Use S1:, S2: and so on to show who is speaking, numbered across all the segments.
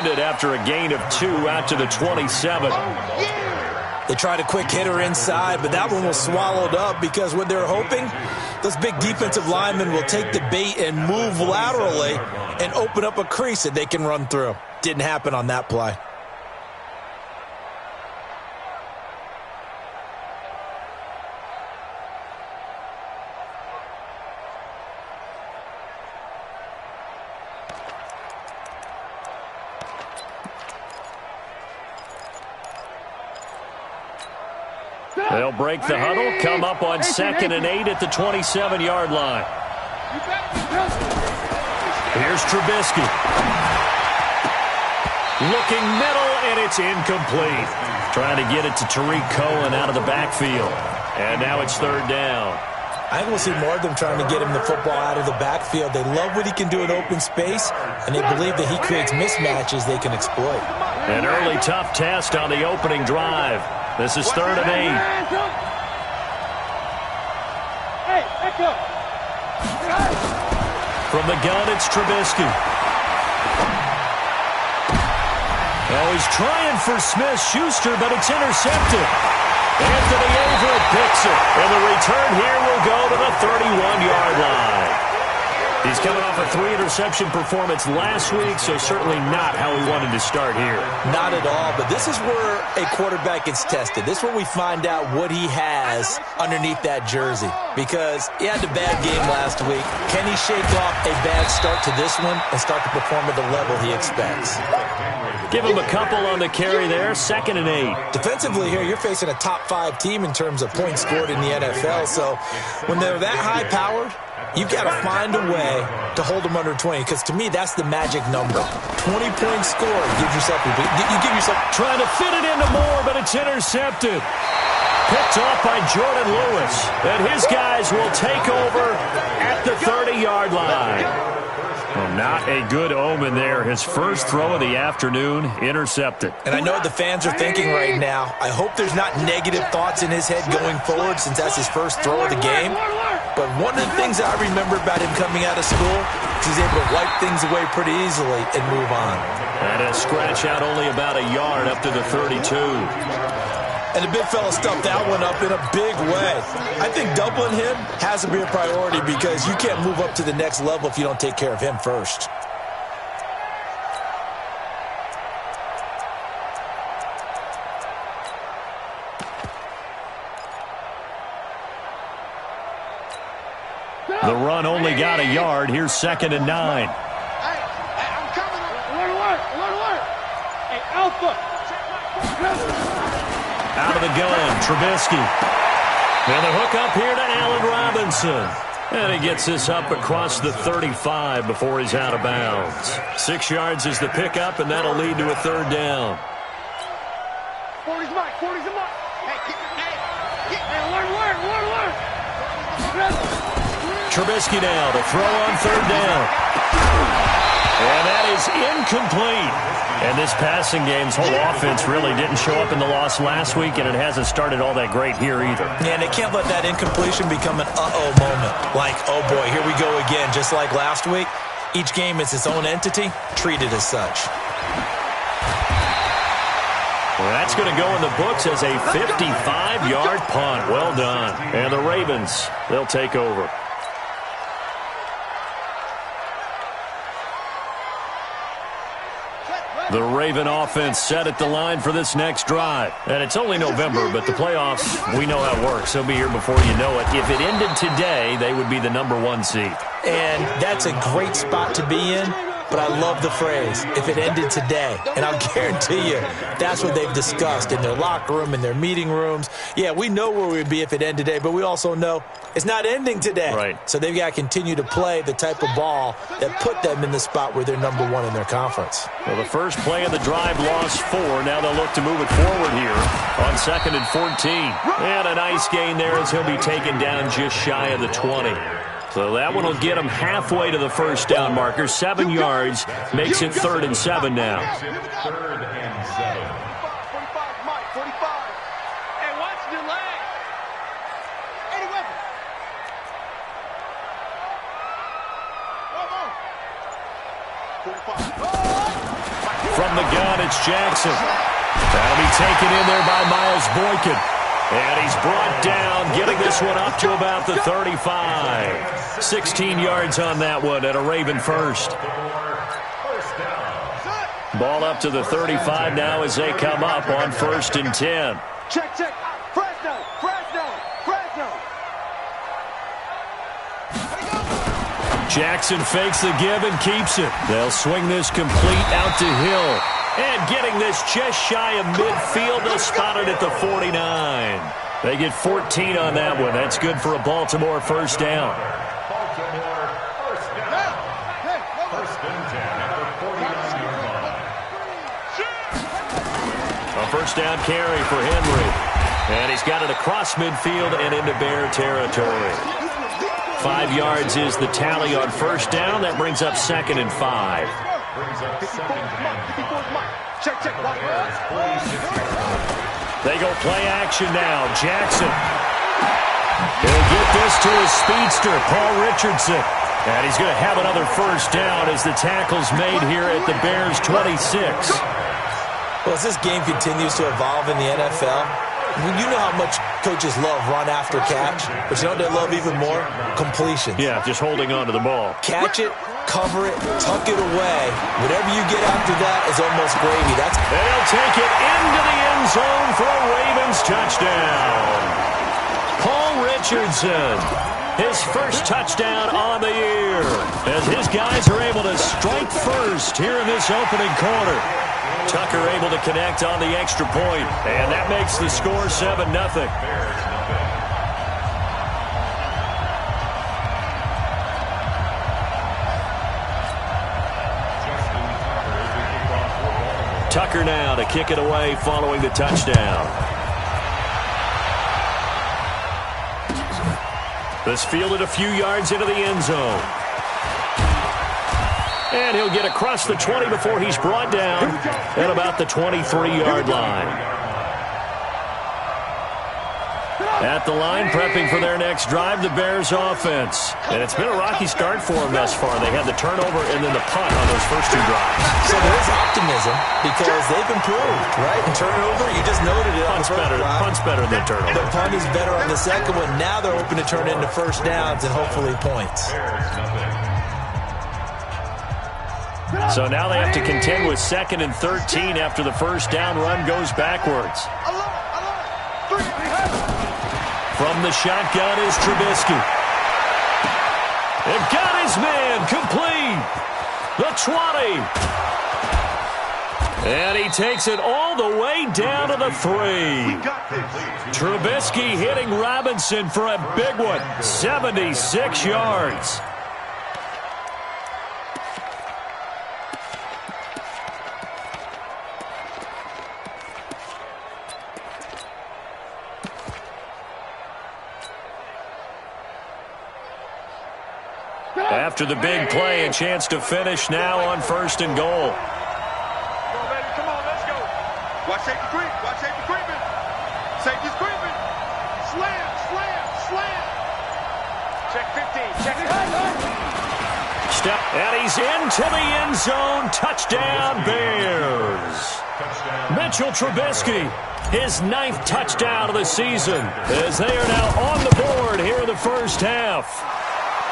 S1: After a gain of 2 out to the 27.
S2: They tried a quick hitter inside, but that one was swallowed up because what they're hoping, those big defensive linemen will take the bait and move laterally and open up a crease that they can run through. Didn't happen on that play.
S1: They'll break the huddle, come up on 2nd and 8 at the 27-yard line. Here's Trubisky. Looking middle, and it's incomplete. Trying to get it to Tariq Cohen out of the backfield. And now it's 3rd down.
S2: I think we'll see more of them trying to get him the football out of the backfield. They love what he can do in open space, and they believe that he creates mismatches they can exploit.
S1: An early tough test on the opening drive. This is 3rd and 8. From the gun, it's Trubisky. Oh, he's trying for Smith-Schuster, but it's intercepted. Anthony Averett picks it, and the return here will go to the 31-yard line. He's coming off a 3-interception performance last week, so certainly not how he wanted to start here.
S2: Not at all, but this is where a quarterback gets tested. This is where we find out what he has underneath that jersey, because he had a bad game last week. Can he shake off a bad start to this one and start to perform at the level he expects?
S1: Give him a couple on the carry there, 2nd and 8.
S2: Defensively here, you're facing a top-5 team in terms of points scored in the NFL, so when they're that high-powered, you've got to find a way to hold them under 20, because to me, that's the magic number. 20 points scored. You give yourself...
S1: Trying to fit it into Moore, but it's intercepted. Picked off by Jordan Lewis. And his guys will take over at the 30-yard line. Well, not a good omen there. His first throw of the afternoon, intercepted.
S2: And I know what the fans are thinking right now. I hope there's not negative thoughts in his head going forward, since that's his first throw of the game. But one of the things I remember about him coming out of school is he's able to wipe things away pretty easily and move on.
S1: And a scratch out only about a yard up to the 32.
S2: And the big fella stuffed that one up in a big way. I think doubling him has to be a priority, because you can't move up to the next level if you don't take care of him first.
S1: The run only got a yard. Here's 2nd and 9.
S3: Hey, I'm coming. Alert. Hey, Alpha.
S1: Out of the gun, Trubisky. And the hook up here to Allen Robinson. And he gets this up across the 35 before he's out of bounds. 6 yards is the pickup, and that'll lead to a 3rd down.
S3: 40's Mike. Hey, alert.
S1: Trubisky now to throw on 3rd down. And that is incomplete. And this passing game's whole offense really didn't show up in the loss last week, and it hasn't started all that great here either.
S2: Yeah, and they can't let that incompletion become an uh-oh moment. Like, oh boy, here we go again. Just like last week, each game is its own entity, treated as such.
S1: Well, that's going to go in the books as a 55-yard punt. Well done. And the Ravens, they'll take over. The Raven offense set at the line for this next drive. And it's only November, but the playoffs, we know how it works. They'll be here before you know it. If it ended today, they would be the #1 seed.
S2: And that's a great spot to be in. But I love the phrase, if it ended today. And I'll guarantee you, that's what they've discussed in their locker room, in their meeting rooms. Yeah, we know where we'd be if it ended today, but we also know it's not ending today.
S1: Right.
S2: So they've got to continue to play the type of ball that put them in the spot where they're #1 in their conference.
S1: Well, the first play of the drive lost 4. Now they'll look to move it forward here on 2nd and 14. And a nice gain there as he'll be taken down just shy of the 20. So that one will get him halfway to the first down marker. 7 yards makes it 3rd and 7 now.
S3: 3rd and 7. 45, Mike, 45. Hey, watch your leg. Any weapon.
S1: from the gun, it's Jackson. That'll be taken in there by Miles Boykin. And he's brought down, getting this one up to about the 35. 16 yards on that one and a Raven first. Ball up to the 35 now as they come up on 1st and 10.
S3: Check. Fresno.
S1: Jackson fakes the give and keeps it. They'll swing this complete out to Hill. And getting this just shy of midfield, they'll spot it at the 49. They get 14 on that one. That's good for a Baltimore first down. A first down carry for Henry. And he's got it across midfield and into Bear territory. 5 yards is the tally on first down. That brings up 2nd and 5. They go play action now. Jackson. He'll get this to his speedster, Paul Richardson. And he's going to have another first down as the tackle's made here at the Bears' 26.
S2: Well, as this game continues to evolve in the NFL, you know how much coaches love run after catch, but you know what they love even more? Completion.
S1: Yeah, just holding on to the ball.
S2: Catch it, cover it, tuck it away. Whatever you get after that is almost gravy.
S1: They'll take it into the end zone for a Ravens touchdown. Paul Richardson, his first touchdown on the year, as his guys are able to strike first here in this opening quarter. Tucker able to connect on the extra point, and that makes the score 7-0. Tucker now to kick it away following the touchdown. This fielded a few yards into the end zone. And he'll get across the 20 before he's brought down at about the 23-yard line. At the line, prepping for their next drive, the Bears offense. And it's been a rocky start for them thus far. They had the turnover and then the punt on those first 2 drives.
S2: So there is optimism because they've improved, right? And turnover, you just noted it.
S1: Punt's better than turnover.
S2: The punt is better on the second one. Now they're hoping to turn into first downs and hopefully points.
S1: So now they have to contend with 2nd and 13 after the first down run goes backwards. From the shotgun is Trubisky. They've got his man complete. The 20. And he takes it all the way down to the 3. Trubisky hitting Robinson for a big one. 76 yards. After the big play, a chance to finish now on 1st and goal.
S3: Come on, let's go. Watch safety creep. Watch safety creeping. Safety's creeping. Slam. Check 15. Check it.
S1: Step, and he's into the end zone. Touchdown, Bears. Mitchell Trubisky, his 9th touchdown of the season, as they are now on the board here in the first half.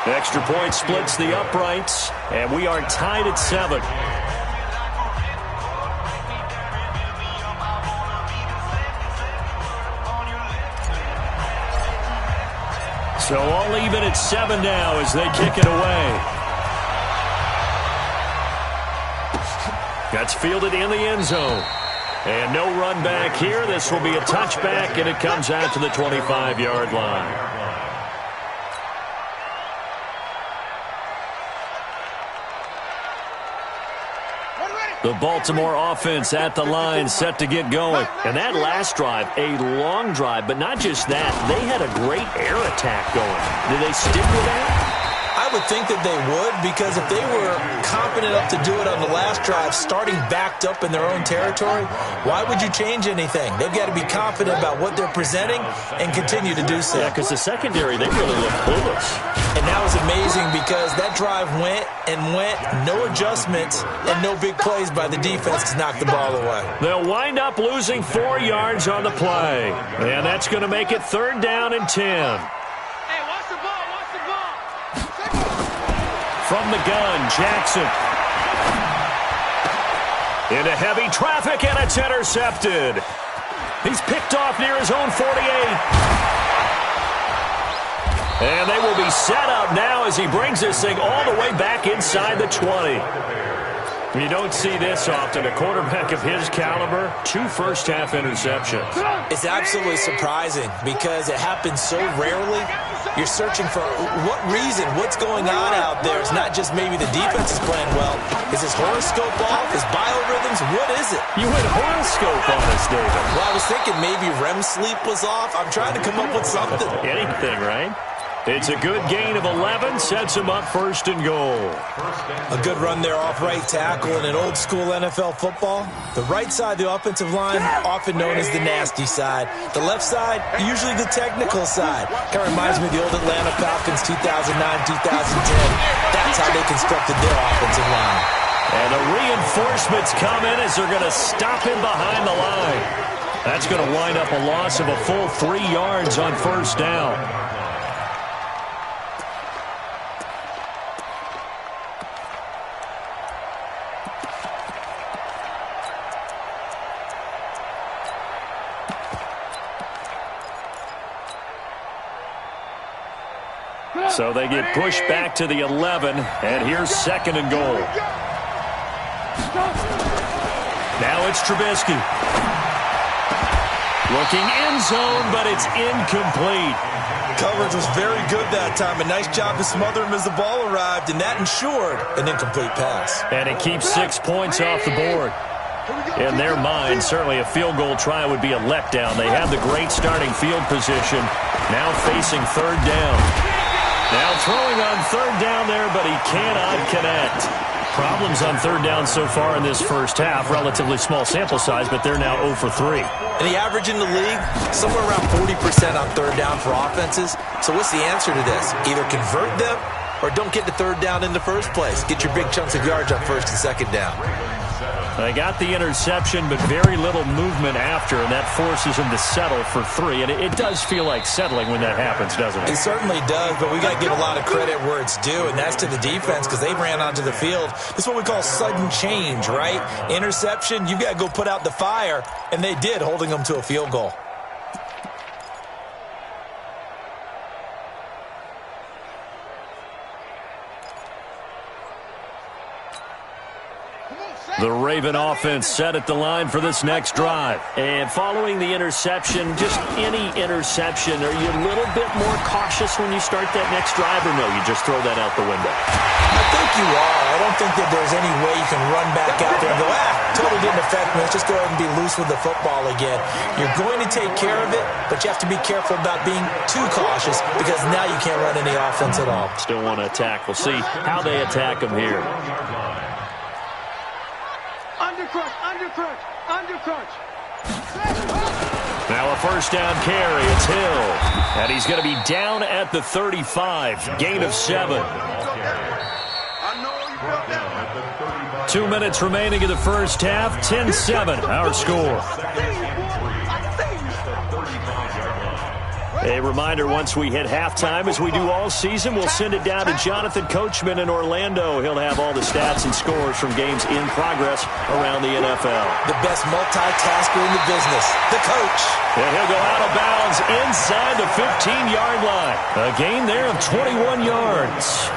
S1: Extra point splits the uprights, and we are tied at 7. So all even at 7 now as they kick it away. That's fielded in the end zone. And no run back here. This will be a touchback, and it comes out to the 25-yard line. The Baltimore offense at the line, set to get going. And that last drive, a long drive, but not just that. They had a great air attack going. Did they stick with that?
S2: I I would think that they would, because if they were confident enough to do it on the last drive, starting backed up in their own territory, why would you change anything? They've got to be confident about what they're presenting and continue to do so.
S1: Yeah, because the secondary, they really look clueless.
S2: And that was amazing because that drive went and went, no adjustments, and no big plays by the defense to knock the ball away.
S1: They'll wind up losing 4 yards on the play. And that's going to make it 3rd down and 10.
S3: Hey, watch the ball, watch the ball.
S1: From the gun, Jackson. Into heavy traffic, and it's intercepted. He's picked off near his own 48. And they will be set up now as he brings this thing all the way back inside the 20. You don't see this often. A quarterback of his caliber, 2 first-half interceptions.
S2: It's absolutely surprising because it happens so rarely. You're searching for what reason, what's going on out there. It's not just maybe the defense is playing well. Is his horoscope off? His biorhythms? What is it?
S1: You went horoscope on us, David.
S2: Well, I was thinking maybe REM sleep was off. I'm trying to come up with something.
S1: Anything, right? It's a good gain of 11, sets him up 1st and goal.
S2: A good run there off right tackle in an old-school NFL football. The right side, the offensive line, often known as the nasty side. The left side, usually the technical side. Kind of reminds me of the old Atlanta Falcons 2009-2010. That's how they constructed their offensive line.
S1: And the reinforcements come in as they're going to stop him behind the line. That's going to wind up a loss of a full 3 yards on 1st down. So they get pushed back to the 11, and here's 2nd and goal. Now it's Trubisky. Looking end zone, but it's incomplete.
S2: Coverage was very good that time. A nice job to smother him as the ball arrived, and that ensured an incomplete pass.
S1: And it keeps 6 points off the board. In their mind, certainly a field goal try would be a letdown. They had the great starting field position, now facing 3rd down. Now throwing on 3rd down there, but he cannot connect. Problems on 3rd down so far in this first half. Relatively small sample size, but they're now 0 for 3.
S2: And the average in the league, somewhere around 40% on 3rd down for offenses. So what's the answer to this? Either convert them or don't get to 3rd down in the first place. Get your big chunks of yards on 1st and 2nd down.
S1: They got the interception, but very little movement after, and that forces him to settle for 3. And it does feel like settling when that happens, doesn't it?
S2: It certainly does, but we got to give a lot of credit where it's due, and that's to the defense because they ran onto the field. This is what we call sudden change, right? Interception, you've got to go put out the fire, and they did, holding them to a field goal.
S1: The Raven offense set at the line for this next drive. And following the interception, just any interception, are you a little bit more cautious when you start that next drive, or no, you just throw that out the window?
S2: I think you are. I don't think that there's any way you can run back out there and go, totally didn't affect me. Let's just go ahead and be loose with the football again. You're going to take care of it, but you have to be careful about being too cautious because now you can't run any offense at all.
S1: Still want to attack. We'll see how they attack them here.
S3: Undercrunch.
S1: Now a 1st down carry. It's Hill. And he's going to be down at the 35. Gain of 7. 2 minutes remaining in the first half. 10-7, our score. A reminder, once we hit halftime, as we do all season, we'll send it down to Jonathan Coachman in Orlando. He'll have all the stats and scores from games in progress around the NFL.
S2: The best multitasker in the business, the coach.
S1: And he'll go out of bounds inside the 15-yard line. A gain there of 21 yards.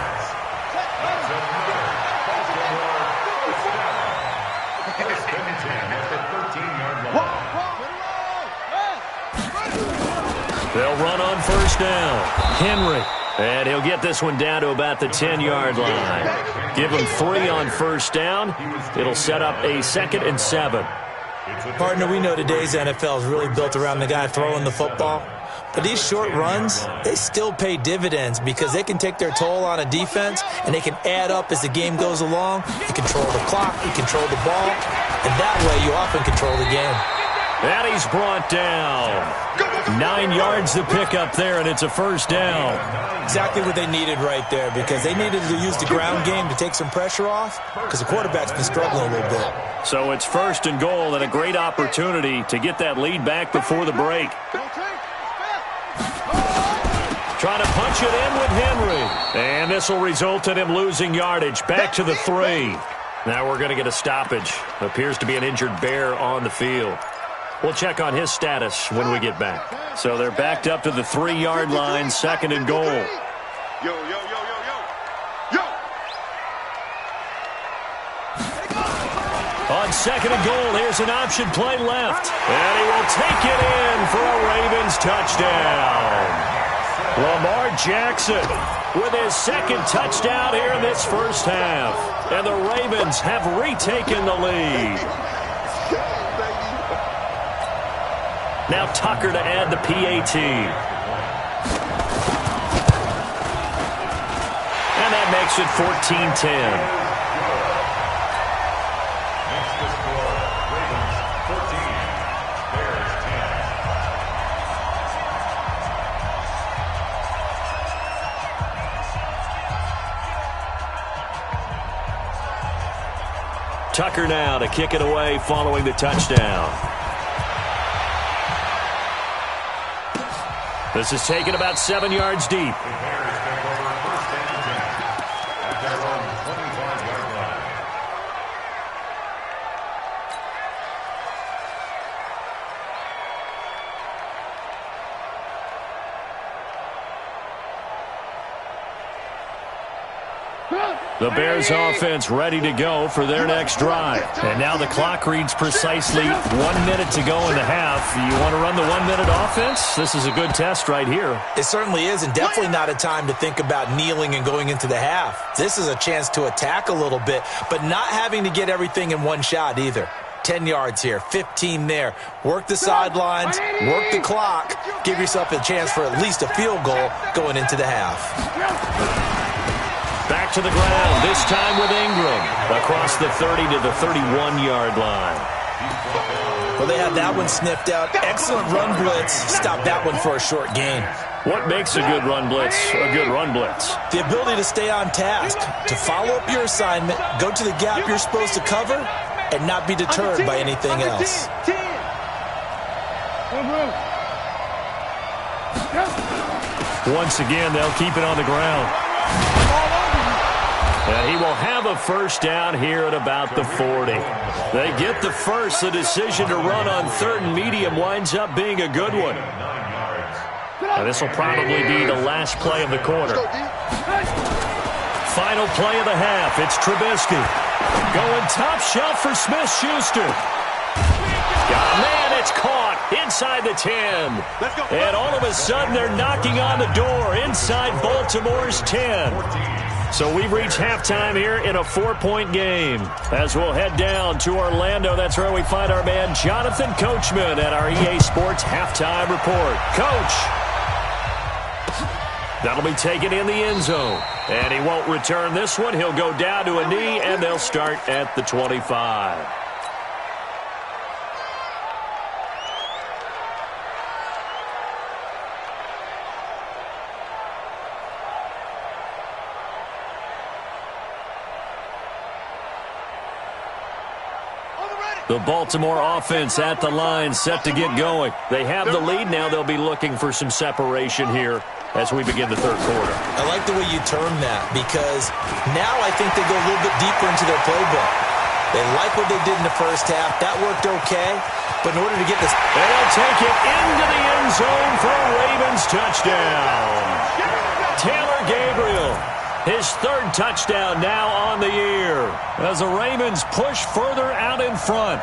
S1: They'll run on 1st down. Henry. And he'll get this one down to about the 10-yard line. Give him 3 on 1st down. It'll set up a 2nd and 7.
S2: Partner, we know today's NFL is really built around the guy throwing the football. But these short runs, they still pay dividends because they can take their toll on a defense, and they can add up as the game goes along. You control the clock, you control the ball, and that way you often control the game.
S1: And he's brought down. 9 yards to pick up there, and it's a first down.
S2: Exactly what they needed right there, because they needed to use the ground game to take some pressure off, because the quarterback's been struggling a little bit.
S1: So it's first and goal, and a great opportunity to get that lead back before the break. Trying to punch it in with Henry. And this will result in him losing yardage. Back to the 3. Now we're going to get a stoppage. Appears to be an injured Bear on the field. We'll check on his status when we get back. So they're backed up to the 3-yard line, second and goal.
S3: Yo, yo, yo, yo, yo, yo.
S1: On second and goal, here's an option play left. And he will take it in for a Ravens touchdown. Lamar Jackson with his second touchdown here in this first half. And the Ravens have retaken the lead. Now Tucker to add the PAT. And that makes it 14-10. Tucker now to kick it away following the touchdown. This is taken about 7 yards deep. The Bears offense ready to go for their next drive. And now the clock reads precisely 1 minute to go in the half. You want to run the 1 minute offense? This is a good test right here.
S2: It certainly is, and definitely not a time to think about kneeling and going into the half. This is a chance to attack a little bit, but not having to get everything in one shot either. 10 yards here, 15 there. Work the sidelines, work the clock. Give yourself a chance for at least a field goal going into the half.
S1: Back to the ground, this time with Ingram. Across the 30 to the 31-yard line.
S2: Well, they had that one sniffed out. Excellent run blitz. Stop that one for a short gain.
S1: What makes a good run blitz a good run blitz?
S2: The ability to stay on task, to follow up your assignment, go to the gap you're supposed to cover, and not be deterred by anything else.
S1: Once again, they'll keep it on the ground. And he will have a first down here at about the 40. They get the first. The decision to run on third and medium winds up being a good one. And this will probably be the last play of the quarter. Final play of the half. It's Trubisky. Going top shelf for Smith-Schuster. Man, it's caught inside the 10. And all of a sudden, they're knocking on the door inside Baltimore's 10. So we've reached halftime here in a 4-point game. As we'll head down to Orlando, that's where we find our man Jonathan Coachman at our EA Sports Halftime Report. Coach. That'll be taken in the end zone. And he won't return this one. He'll go down to a knee, and they'll start at the 25. The Baltimore offense at the line, set to get going. They have the lead now. They'll be looking for some separation here as we begin the third quarter.
S2: I like the way you term that, because now I think they go a little bit deeper into their playbook. They like what they did in the first half. That worked okay. But in order to get this...
S1: And they'll take it into the end zone for a Ravens touchdown. Taylor Gabriel. His third touchdown now on the year as the Ravens push further out in front.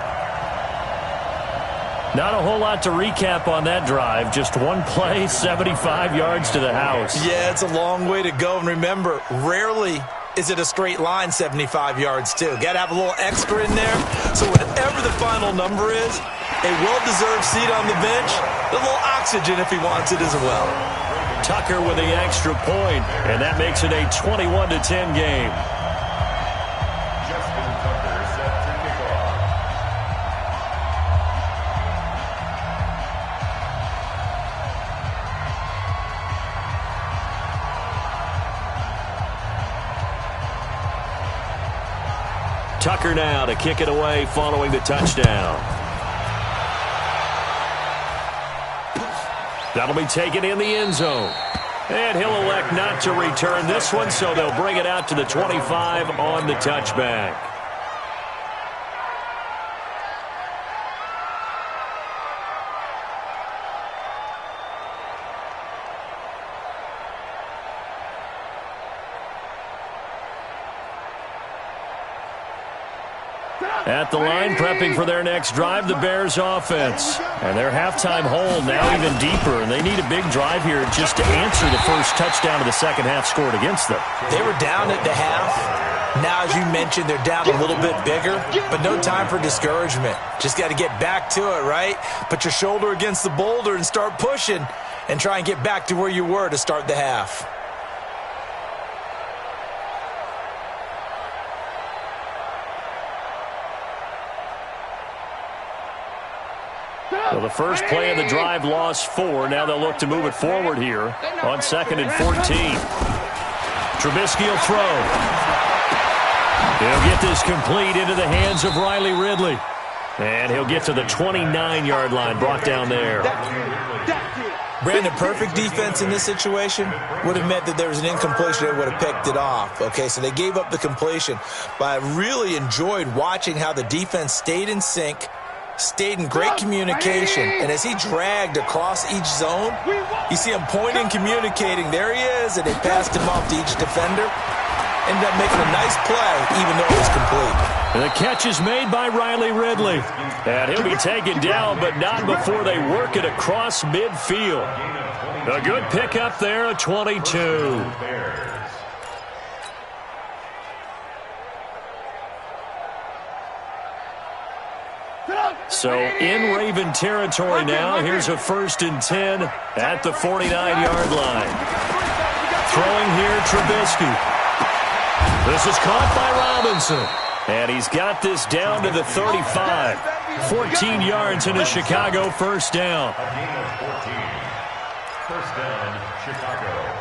S1: Not a whole lot to recap on that drive. Just one play, 75 yards to the house.
S2: Yeah, it's a long way to go. And remember, rarely is it a straight line 75 yards too. Got to have a little extra in there. So whatever the final number is, a well-deserved seat on the bench, a little oxygen if he wants it as well.
S1: Tucker with the extra point, and that makes it a 21-10 game. Tucker now to kick it away following the touchdown. That'll be taken in the end zone. And he'll elect not to return this one, so they'll bring it out to the 25 on the touchback. At the line, prepping for their next drive, the Bears offense. And their halftime hole now even deeper, and they need a big drive here just to answer the first touchdown of the second half scored against them.
S2: They were down at the half. Now, as you mentioned, they're down a little bit bigger, but no time for discouragement. Just got to get back to it, right? Put your shoulder against the boulder and start pushing and try and get back to where you were to start the half.
S1: Well, the first play of the drive lost 4. Now they'll look to move it forward here on 2nd and 14. Trubisky will throw. He'll get this complete into the hands of Riley Ridley. And he'll get to the 29-yard line, brought down there.
S2: Brandon, perfect defense in this situation would have meant that there was an incompletion. They would have picked it off. Okay, so they gave up the completion. But I really enjoyed watching how the defense stayed in sync, stayed in great communication, and as he dragged across each zone, you see him pointing, communicating. There he is, and they passed him off to each defender. Ended up making a nice play, even though it was complete.
S1: And the catch is made by Riley Ridley. And he'll be taken down, but not before they work it across midfield. A good pickup there at 22. So in Raven territory now. Here's a 1st and 10 at the 49-yard line. Throwing here, Trubisky. This is caught by Robinson. And he's got this down to the 35. 14 yards in a Chicago first down.
S3: A gain of 14. First down, Chicago.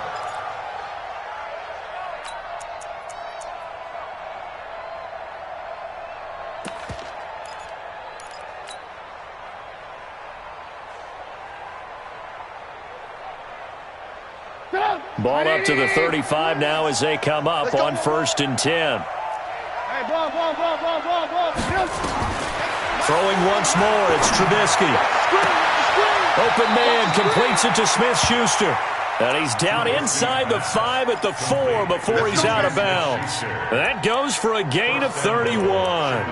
S1: Ball up to the 35 now as they come up on 1st and 10. Throwing once more, it's Trubisky. Open man, completes it to Smith-Schuster. And he's down inside the 5 at the 4 before he's out of bounds. That goes for a gain of 31.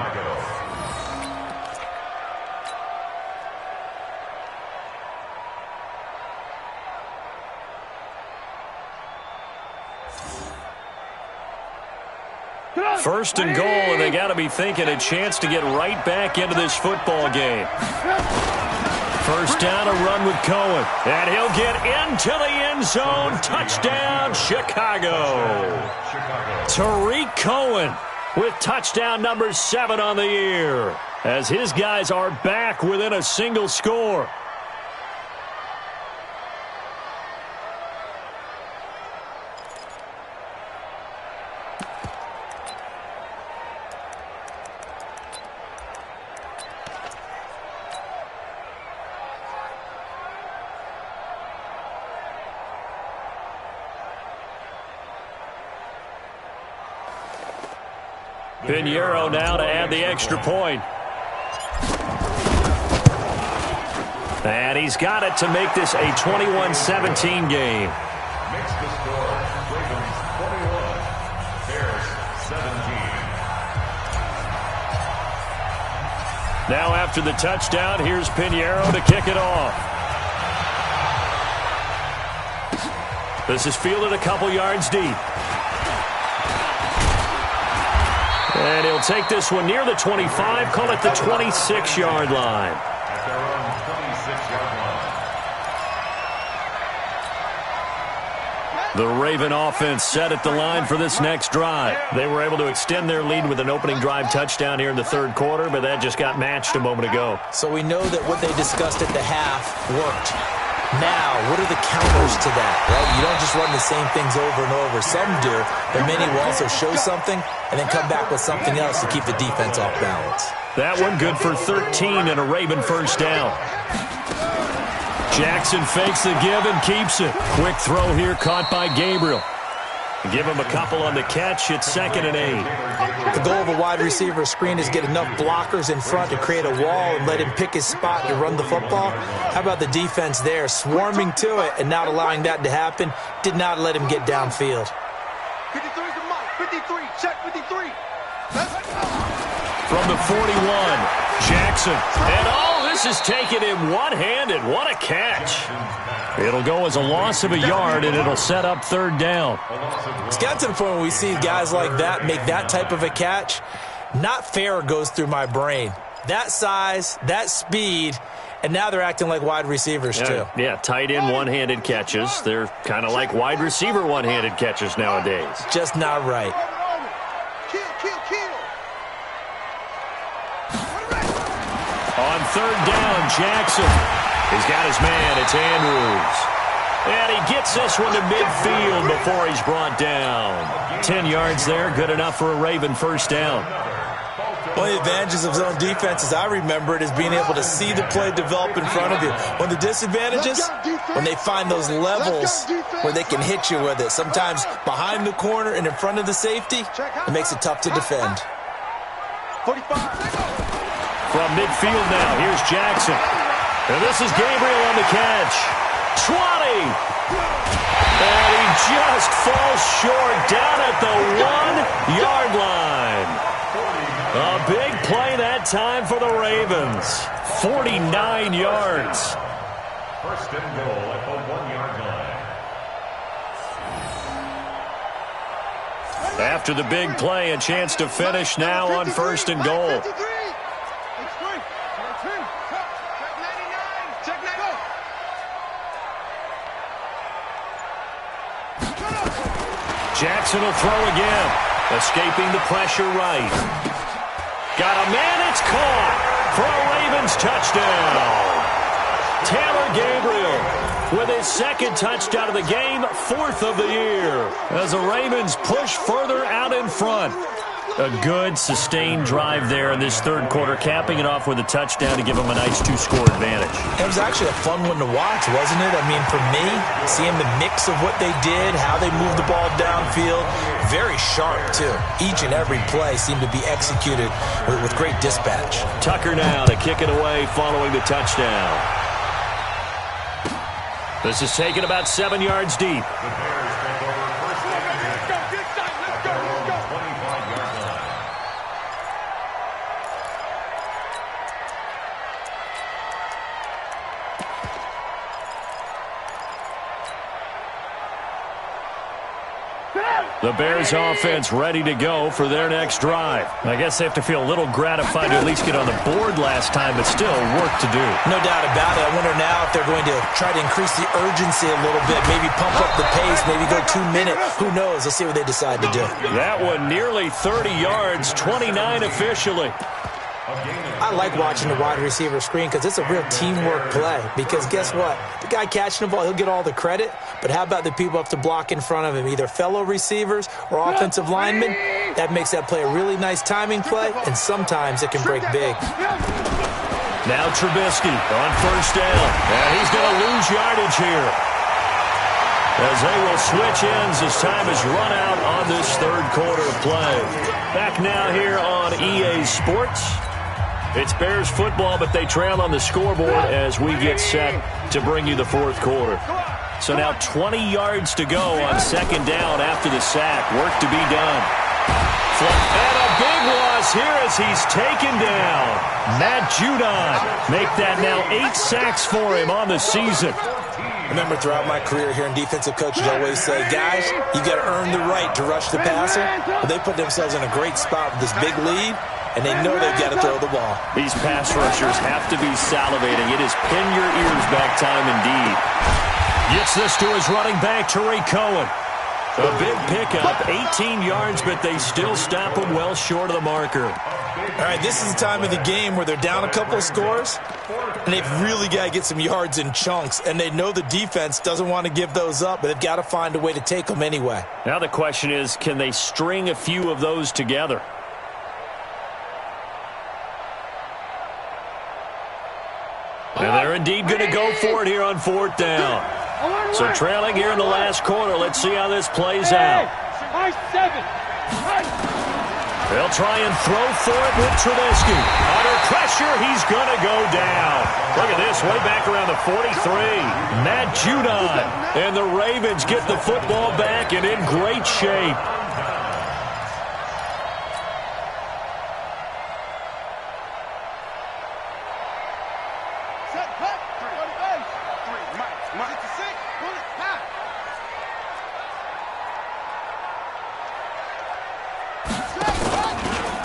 S1: First and goal, and they got to be thinking a chance to get right back into this football game. First down, a run with Cohen. And he'll get into the end zone. Touchdown, Chicago. Tariq Cohen with touchdown number 7 on the year, as his guys are back within a single score. Pinheiro now to add the extra point. And he's got it to make this a 21-17 game.
S3: Makes the score. Ravens 41. Bears 17.
S1: Now after the touchdown, here's Pinheiro to kick it off. This is fielded a couple yards deep. And he'll take this one near the 25, call it the 26-yard line. The Raven offense set at the line for this next drive. They were able to extend their lead with an opening drive touchdown here in the third quarter, but that just got matched a moment ago.
S2: So we know that what they discussed at the half worked. Now, what are the counters to that, right? You don't just run the same things over and over. Some do, but many will also show something and then come back with something else to keep the defense off balance.
S1: That one good for 13 and a Raven first down. Jackson fakes the give and keeps it. Quick throw here caught by Gabriel. Give him a couple on the catch. It's 2nd and 8.
S2: The goal of a wide receiver screen is get enough blockers in front to create a wall and let him pick his spot to run the football. How about the defense there, swarming to it and not allowing that to happen? Did not let him get downfield.
S3: 53 is the mark. 53. Check 53.
S1: From the 41, Jackson. And this is taken in one-handed. What a catch. It'll go as a loss of a yard, and it'll set up 3rd down.
S2: It's got to the point where we see guys like that make that type of a catch. Not fair goes through my brain. That size, that speed, and now they're acting like wide receivers too.
S1: Yeah, tight end one-handed catches. They're kind of like wide receiver one-handed catches nowadays.
S2: Just not right.
S1: On 3rd down, Jackson. He's got his man. It's Andrews. And he gets this one to midfield before he's brought down. 10 yards there, good enough for a Raven first down.
S2: One of the advantages of zone defense, as I remember it, is being able to see the play develop in front of you. One of the disadvantages, when they find those levels where they can hit you with it. Sometimes behind the corner and in front of the safety, it makes it tough to defend.
S3: 45.
S1: From midfield now, here's Jackson. And this is Gabriel on the catch. 20! And he just falls short down at the 1-yard line. A big play that time for the Ravens. 49 yards.
S3: First and goal at the 1-yard line.
S1: After the big play, a chance to finish now on 1st and goal. Jackson will throw again. Escaping the pressure right. Got a man, it's caught for a Ravens touchdown. Taylor Gabriel with his 2nd touchdown of the game, 4th of the year. As the Ravens push further out in front. A good, sustained drive there in this 3rd quarter, capping it off with a touchdown to give them a nice 2-score advantage.
S2: It was actually a fun one to watch, wasn't it? I mean, for me, seeing the mix of what they did, how they moved the ball downfield, very sharp, too. Each and every play seemed to be executed with great dispatch.
S1: Tucker now to kick it away following the touchdown. This is taken about 7 yards deep. The Bears offense ready to go for their next drive. I guess they have to feel a little gratified to at least get on the board last time, but still work to do.
S2: No doubt about it. I wonder now if they're going to try to increase the urgency a little bit, maybe pump up the pace, maybe go 2 minutes. Who knows? Let's see what they decide to do.
S1: That one nearly 30 yards, 29 officially.
S2: I like watching the wide receiver screen because it's a real teamwork play. Because guess what? The guy catching the ball, he'll get all the credit. But how about the people up to block in front of him, either fellow receivers or offensive linemen? That makes that play a really nice timing play, and sometimes it can break big.
S1: Now Trubisky on 1st down. And he's going to lose yardage here, as they will switch ends as time is run out on this 3rd quarter play. Back now here on EA Sports. It's Bears football, but they trail on the scoreboard as we get set to bring you the 4th quarter. So now 20 yards to go on 2nd down after the sack. Work to be done. And a big loss here as he's taken down. Matt Judon make that now 8 sacks for him on the season.
S2: Remember, throughout my career here in defensive coaches, I always say, guys, you got to earn the right to rush the passer. But they put themselves in a great spot with this big lead, and they know they've got to throw the ball.
S1: These pass rushers have to be salivating. It is pin your ears back time indeed. Gets this to his running back, Tariq Cohen. A big pickup, 18 yards, but they still stop them well short of the marker.
S2: All right, this is the time of the game where they're down a couple of scores, and they've really got to get some yards in chunks, and they know the defense doesn't want to give those up, but they've got to find a way to take them anyway.
S1: Now the question is, can they string a few of those together? And they're indeed going to go for it here on 4th down. So trailing here in the last quarter. Let's see how this plays out. They'll try and throw for it with Trubisky. Under pressure, he's going to go down. Look at this, way back around the 43. Matt Judon. And the Ravens get the football back and in great shape.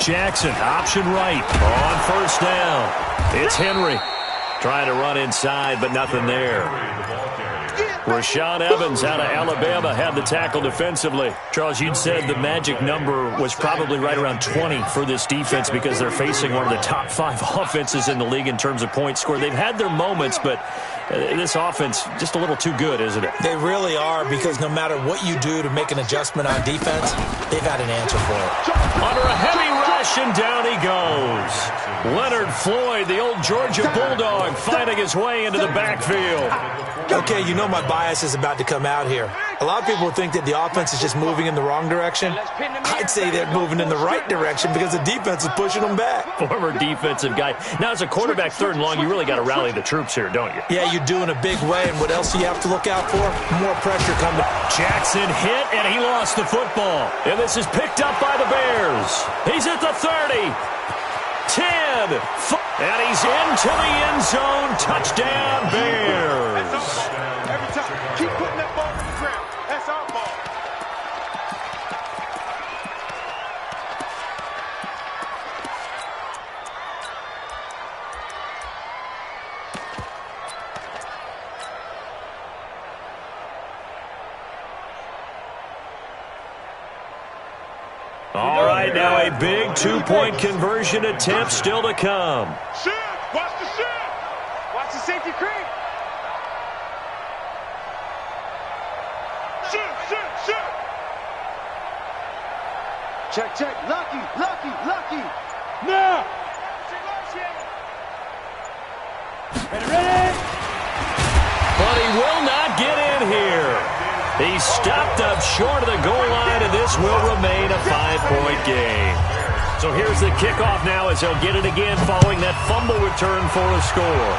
S1: Jackson, option right, on 1st down. It's Henry trying to run inside, but nothing there. Rashaan Evans out of Alabama had the tackle defensively. Charles, you'd said the magic number was probably right around 20 for this defense because they're facing one of the top 5 offenses in the league in terms of points scored. They've had their moments, but this offense just a little too good, isn't it?
S2: They really are, because no matter what you do to make an adjustment on defense, they've had an answer for it.
S1: Under a heavy rush, and down he goes. Leonard Floyd, the old Georgia Bulldog, finding his way into the backfield.
S2: Okay, you know my bias is about to come out here. A lot of people think that the offense is just moving in the wrong direction. I'd say they're moving in the right direction because the defense is pushing them back.
S1: Former defensive guy. Now, as a quarterback 3rd and long, you really got to rally the troops here, don't you?
S2: Yeah, you do in a big way, and what else do you have to look out for? More pressure coming.
S1: Jackson hit, and he lost the football. And this is picked up by the Bears. He's at the 30. 10. And he's into the end zone. Touchdown, Bears.
S3: Every time. Keep putting that ball on the ground. That's our ball.
S1: All right, now a big 2-point conversion attempt still to come.
S3: Shoot! Watch the shoot! Watch the safety creep! Shoot! Shoot! Shoot! Check, check. Lucky! Lucky! Lucky! Now! Ready?
S1: But he will not get in here. He's stopped up short of the goal line, and this will remain a 5-point game. So here's the kickoff now as he'll get it again following that fumble return for a score.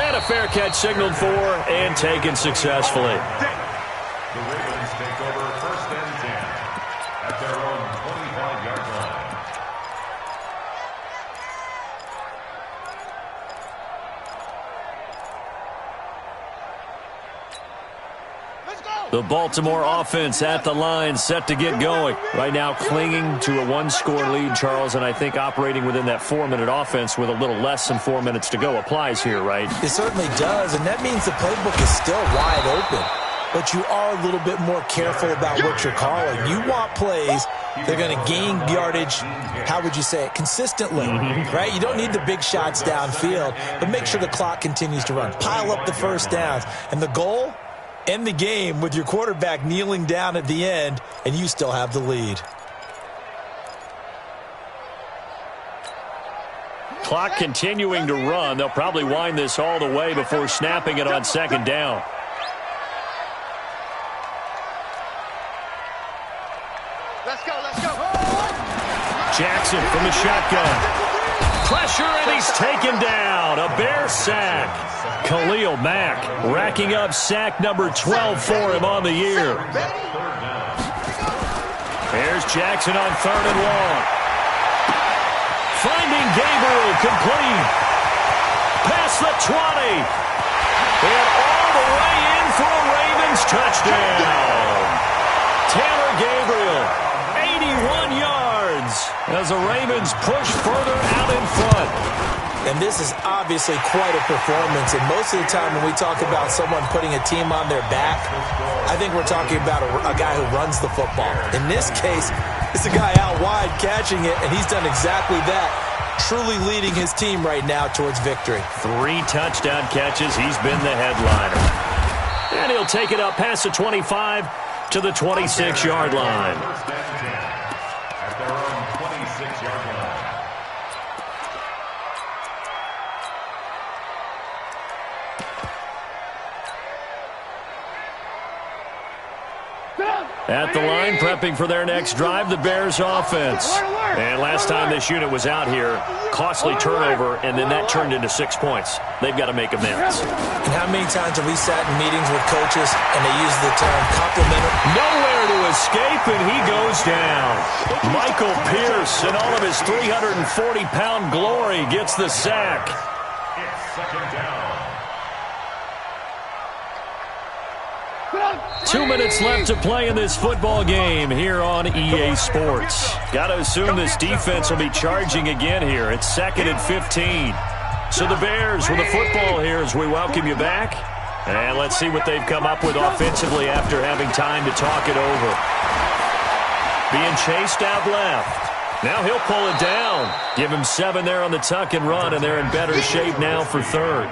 S1: And a fair catch signaled for and taken successfully.
S3: The Ravens take over 1st and 10 at their own 25-yard line.
S1: The Baltimore offense at the line, set to get going. Right now clinging to a 1-score lead, Charles, and I think operating within that 4-minute offense with a little less than 4 minutes to go applies here, right?
S2: It certainly does, and that means the playbook is still wide open. But you are a little bit more careful about what you're calling. You want plays they're going to gain yardage, how would you say it, consistently, right? You don't need the big shots downfield, but make sure the clock continues to run. Pile up the 1st downs. And the goal? End the game with your quarterback kneeling down at the end, and you still have the lead.
S1: Clock continuing to run. They'll probably wind this all the way before snapping it on 2nd down.
S3: Let's go, let's go.
S1: Jackson from the shotgun. Pressure, and he's taken down. A Bear sack. Khalil Mack racking up sack number 12 for him on the year. There's Jackson on 3rd and long. Finding Gabriel complete. Past the 20. And all the way in for a Ravens touchdown. Taylor Gabriel, 81 yards as the Ravens push further out in front.
S2: And this is obviously quite a performance. And most of the time when we talk about someone putting a team on their back, I think we're talking about a guy who runs the football. In this case, it's a guy out wide catching it, and he's done exactly that, truly leading his team right now towards victory.
S1: 3 touchdown catches. He's been the headliner. And he'll take it up past the 25 to the 26-yard line.
S3: At their own 26-yard line.
S1: At the line, prepping for their next drive, the Bears offense. And last time this unit was out here, costly turnover, and then that turned into 6 points. They've got to make amends.
S2: And how many times have we sat in meetings with coaches and they use the term complimentary?
S1: Nowhere to escape, and he goes down. Michael Pierce, in all of his 340-pound glory, gets the sack.
S3: It's second down.
S1: 2 minutes left to play in this football game here on EA Sports. Got to assume this defense will be charging again here. It's 2nd and 15. So the Bears with the football here as we welcome you back. And let's see what they've come up with offensively after having time to talk it over. Being chased out left. Now he'll pull it down. Give him 7 there on the tuck and run, and they're in better shape now for 3rd.
S3: A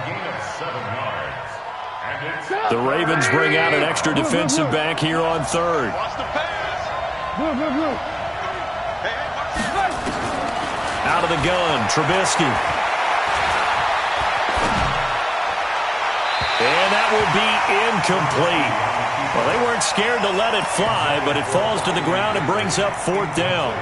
S3: gain of 7 yards.
S1: The Ravens bring out an extra defensive back here on 3rd. Out of the gun, Trubisky. And that will be incomplete. Well, they weren't scared to let it fly, but it falls to the ground and brings up 4th down.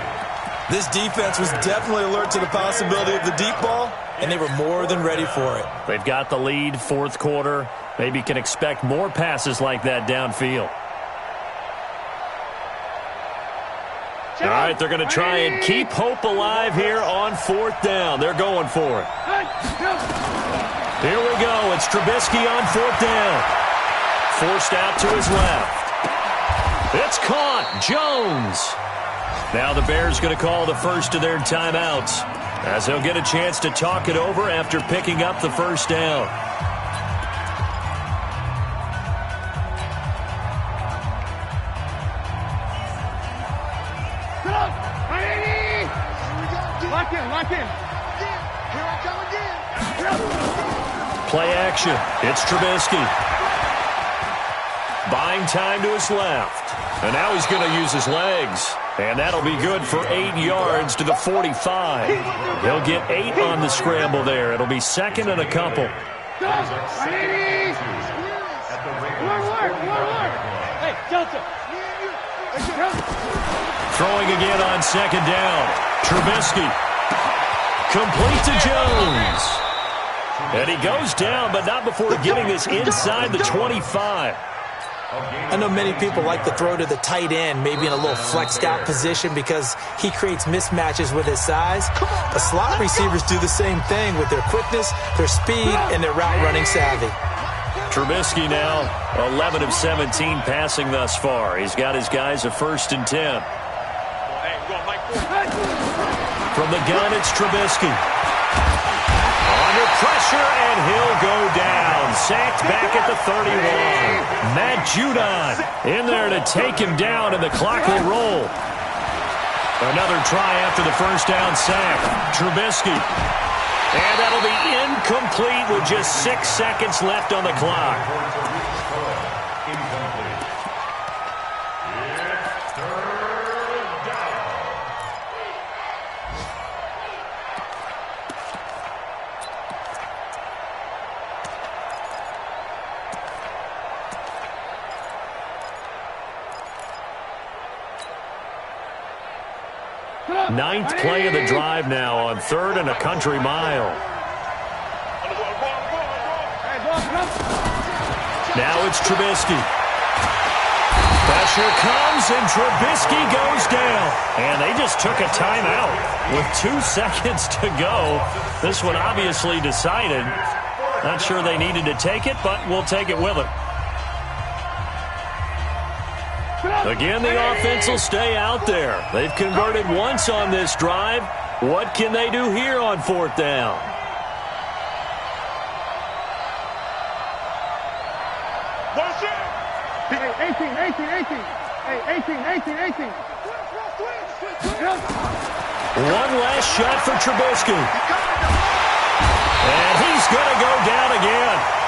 S2: This defense was definitely alert to the possibility of the deep ball, and they were more than ready for it.
S1: They've got the lead, 4th quarter. Maybe can expect more passes like that downfield. All right, they're going to try and keep hope alive here on 4th down. They're going for it. Here we go. It's Trubisky on 4th down. Forced out to his left. It's caught. Jones. Now the Bears going to call the first of their timeouts as they'll get a chance to talk it over after picking up the 1st down.
S3: Lock in. Here I come again.
S1: Play action. It's Trubisky. Buying time to his left. And now he's going to use his legs. And that'll be good for 8 yards to the 45. He'll get 8 on the scramble there. It'll be 2nd and a couple. Throwing again on 2nd down. Trubisky. Complete to Jones. And he goes down, but not before getting this inside the 25.
S2: I know many people like to throw to the tight end, maybe in a little flexed out position because he creates mismatches with his size. The slot receivers do the same thing with their quickness, their speed, and their route running savvy.
S1: Trubisky now 11 of 17 passing thus far. He's got his guys a 1st and 10. From the gun, it's Trubisky. Under pressure, and he'll go down. Sacked back at the 31. Matt Judon in there to take him down, and the clock will roll. Another try after the 1st down sack. Trubisky. And that'll be incomplete with just 6 seconds left on the clock. Ninth play of the drive now on 3rd and a country mile. Now it's Trubisky. Pressure comes, and Trubisky goes down. And they just took a timeout with 2 seconds to go. This one obviously decided. Not sure they needed to take it, but we'll take it with it. Again, the offense will stay out there. They've converted once on this drive. What can they do here on 4th down?
S4: Hey, 18. Hey, 18.
S1: One last shot for Trubisky. And he's going to go down again.